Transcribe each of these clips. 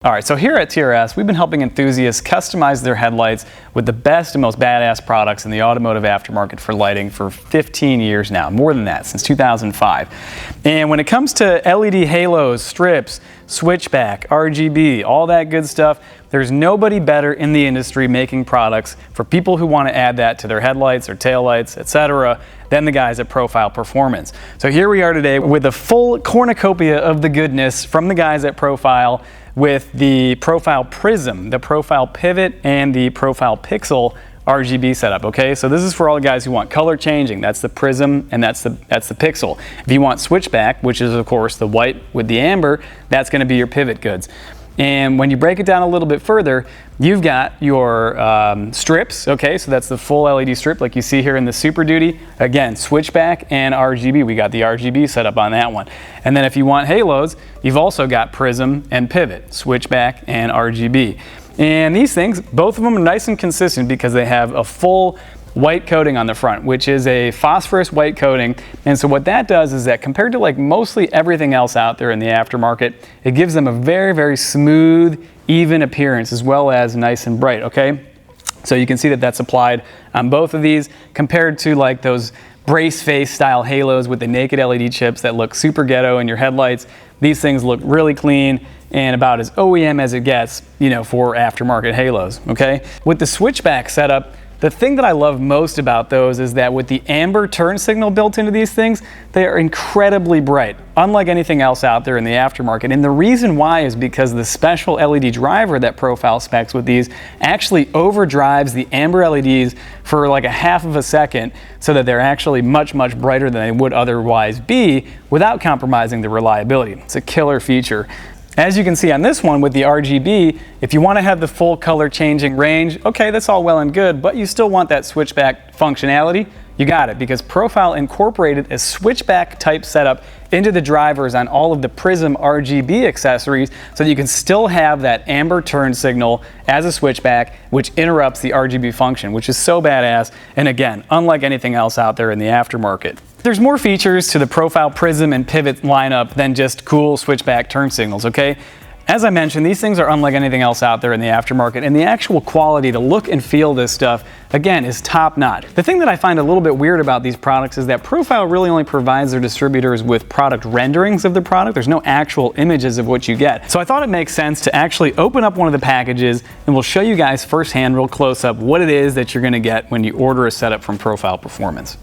All right, so here at TRS, we've been helping enthusiasts customize their headlights with the best and most badass products in the automotive aftermarket for lighting for 15 years now, more than that, since 2005. And when it comes to LED halos, strips, switchback, RGB, all that good stuff, there's nobody better in the industry making products for people who want to add that to their headlights or taillights, etc., than the guys at Profile Performance. So here we are today with a full cornucopia of the goodness from the guys at Profile, with the Profile Prism, the Profile Pivot, and the Profile Pixel RGB setup, okay? So this is for all the guys who want color changing. That's the Prism and that's the Pixel. If you want switchback, which is of course the white with the amber, that's gonna be your pivot goods. And when you break it down a little bit further, you've got your strips, okay? So that's the full LED strip like you see here in the Super Duty. Again, switchback and RGB. We got the RGB setup on that one. And then if you want halos, you've also got Prism and Pivot, switchback and RGB. And these things, both of them are nice and consistent because they have a full white coating on the front, which is a phosphorus white coating. And so what that does is that compared to like mostly everything else out there in the aftermarket, it gives them a very, very smooth, even appearance, as well as nice and bright, okay? So you can see that that's applied on both of these compared to like those brace face style halos with the naked LED chips that look super ghetto in your headlights. These things look really clean and about as OEM as it gets, you know, for aftermarket halos, okay? With the switchback setup, the thing that I love most about those is that with the amber turn signal built into these things, they are incredibly bright, unlike anything else out there in the aftermarket. And the reason why is because the special LED driver that Profile specs with these actually overdrives the amber LEDs for like a half of a second so that they're actually much, much brighter than they would otherwise be without compromising the reliability. It's a killer feature. As you can see on this one with the RGB, if you want to have the full color changing range, okay, that's all well and good, but you still want that switchback functionality, you got it, because Profile incorporated a switchback type setup into the drivers on all of the Prism RGB accessories so that you can still have that amber turn signal as a switchback, which interrupts the RGB function, which is so badass, and again, unlike anything else out there in the aftermarket. There's more features to the Profile Prism and Pivot lineup than just cool switchback turn signals, okay? As I mentioned, these things are unlike anything else out there in the aftermarket, and the actual quality, the look and feel of this stuff, again, is top notch. The thing that I find a little bit weird about these products is that Profile really only provides their distributors with product renderings of the product. There's no actual images of what you get. So I thought it makes sense to actually open up one of the packages, and we'll show you guys firsthand, real close up, what it is that you're gonna get when you order a setup from Profile Performance.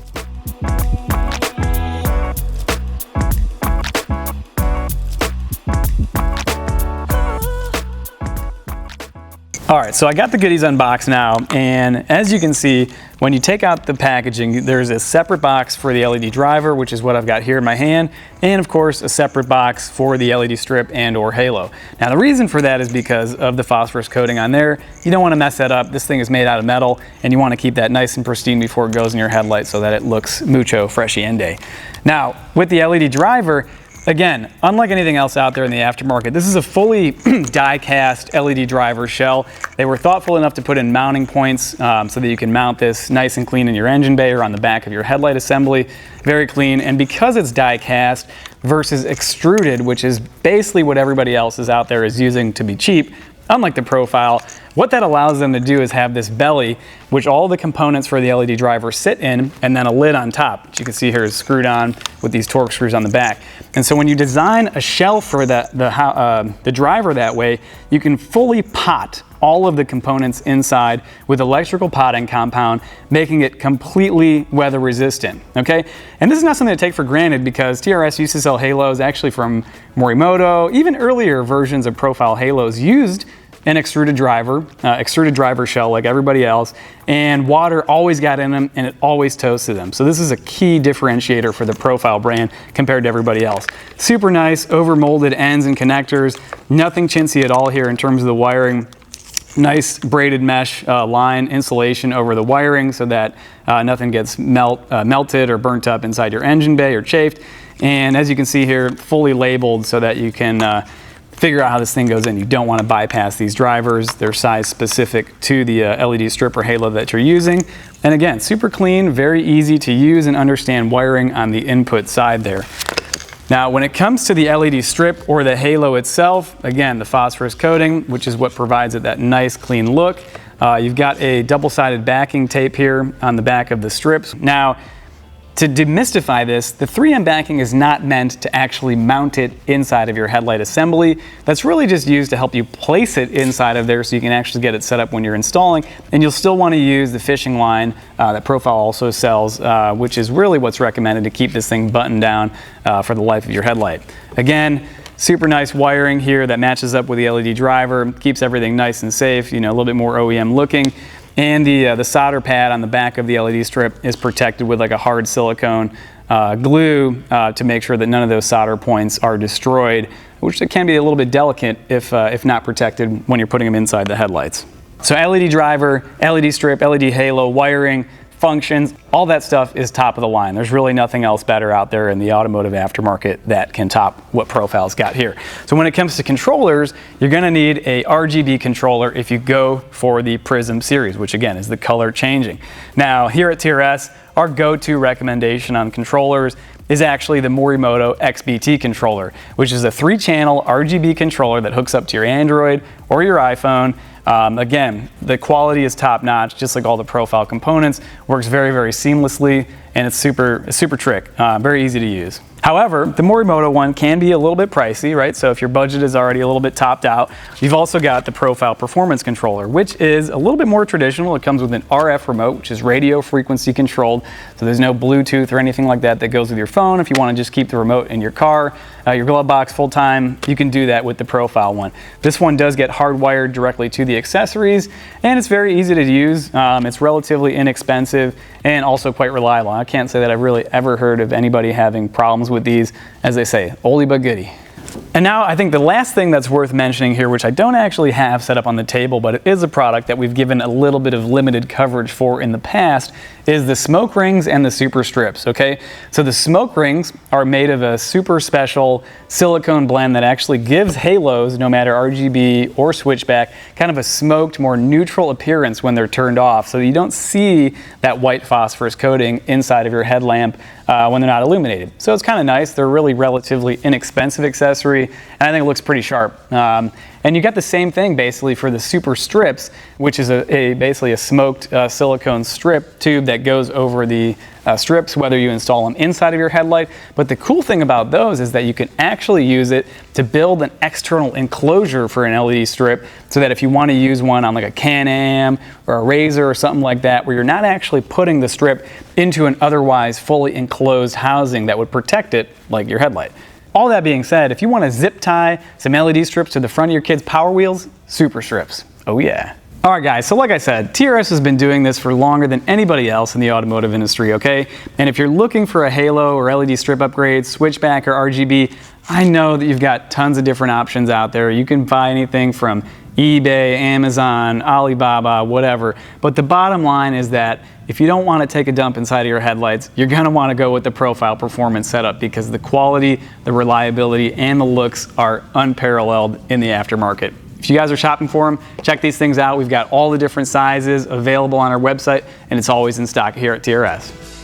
All right, so I got the goodies unboxed now, and as you can see, when you take out the packaging, there's a separate box for the LED driver, which is what I've got here in my hand, and of course, a separate box for the LED strip and or halo. Now, the reason for that is because of the phosphorus coating on there. You don't want to mess that up. This thing is made out of metal, and you want to keep that nice and pristine before it goes in your headlight so that it looks mucho freshy-ende. Now, with the LED driver, again, unlike anything else out there in the aftermarket, this is a fully die-cast LED driver shell. They were thoughtful enough to put in mounting points so that you can mount this nice and clean in your engine bay or on the back of your headlight assembly. Very clean, and because it's die-cast versus extruded, which is basically what everybody else is out there is using to be cheap, unlike the Profile, what that allows them to do is have this belly, which all the components for the LED driver sit in, and then a lid on top, which you can see here is screwed on with these Torx screws on the back. And so when you design a shell for the driver that way, you can fully pot all of the components inside with electrical potting compound, making it completely weather resistant, okay? And this is not something to take for granted because TRS used to sell halos actually from Morimoto. Even earlier versions of Profile halos used an extruded driver shell like everybody else, and water always got in them and it always toasted them. So this is a key differentiator for the Profile brand compared to everybody else. Super nice over molded ends and connectors, nothing chintzy at all here in terms of the wiring. Nice braided mesh line insulation over the wiring so that nothing gets melted or burnt up inside your engine bay or chafed. And as you can see here, fully labeled so that you can figure out how this thing goes in. You don't want to bypass these drivers. They're size specific to the LED strip or halo that you're using. And again, super clean, very easy to use and understand wiring on the input side there. Now, when it comes to the LED strip or the halo itself, again, the phosphorus coating, which is what provides it that nice clean look. You've got a double-sided backing tape here on the back of the strips. Now, to demystify this, the 3M backing is not meant to actually mount it inside of your headlight assembly. That's really just used to help you place it inside of there so you can actually get it set up when you're installing. And you'll still want to use the fishing line that Profile also sells, which is really what's recommended to keep this thing buttoned down for the life of your headlight. Again, super nice wiring here that matches up with the LED driver, keeps everything nice and safe, you know, a little bit more OEM looking. And the solder pad on the back of the LED strip is protected with like a hard silicone glue to make sure that none of those solder points are destroyed, which can be a little bit delicate if not protected when you're putting them inside the headlights. So LED driver, LED strip, LED halo, wiring, functions, all that stuff is top of the line. There's really nothing else better out there in the automotive aftermarket that can top what Profile's got here. So when it comes to controllers, you're gonna need a RGB controller if you go for the Prism series, which again is the color changing. Now here at TRS, our go-to recommendation on controllers is actually the Morimoto XBT controller, which is a 3-channel RGB controller that hooks up to your Android or your iPhone. Again, the quality is top-notch, just like all the Profile components. Works very, very seamlessly, and it's super trick, very easy to use. However, the Morimoto one can be a little bit pricey, right? So if your budget is already a little bit topped out, you've also got the Profile Performance Controller, which is a little bit more traditional. It comes with an RF remote, which is radio frequency controlled. So there's no Bluetooth or anything like that that goes with your phone. If you want to just keep the remote in your car, your glove box full time, you can do that with the Profile one. This one does get hardwired directly to the accessories, and it's very easy to use. It's relatively inexpensive and also quite reliable. I can't say that I've really ever heard of anybody having problems with these. As they say, oldie but goodie. And now I think the last thing that's worth mentioning here, which I don't actually have set up on the table, but it is a product that we've given a little bit of limited coverage for in the past, is the smoke rings and the super strips, okay? So the smoke rings are made of a super special silicone blend that actually gives halos, no matter RGB or switchback, kind of a smoked, more neutral appearance when they're turned off, so you don't see that white phosphorus coating inside of your headlamp when they're not illuminated. So it's kind of nice. They're really relatively inexpensive accessory, and I think it looks pretty sharp. And you get the same thing basically for the super strips, which is basically a smoked silicone strip tube that goes over the strips, whether you install them inside of your headlight. But the cool thing about those is that you can actually use it to build an external enclosure for an LED strip, so that if you want to use one on like a Can-Am or a Razor or something like that, where you're not actually putting the strip into an otherwise fully enclosed housing that would protect it, like your headlight. All that being said, if you want to zip tie some LED strips to the front of your kids' Power Wheels, super strips. Oh yeah. All right guys, so like I said, TRS has been doing this for longer than anybody else in the automotive industry, okay? And if you're looking for a halo or LED strip upgrade, switchback or RGB, I know that you've got tons of different options out there. You can buy anything from eBay, Amazon, Alibaba, whatever. But the bottom line is that if you don't want to take a dump inside of your headlights, you're going to want to go with the Profile Performance setup, because the quality, the reliability, and the looks are unparalleled in the aftermarket. If you guys are shopping for them, check these things out. We've got all the different sizes available on our website, and it's always in stock here at TRS.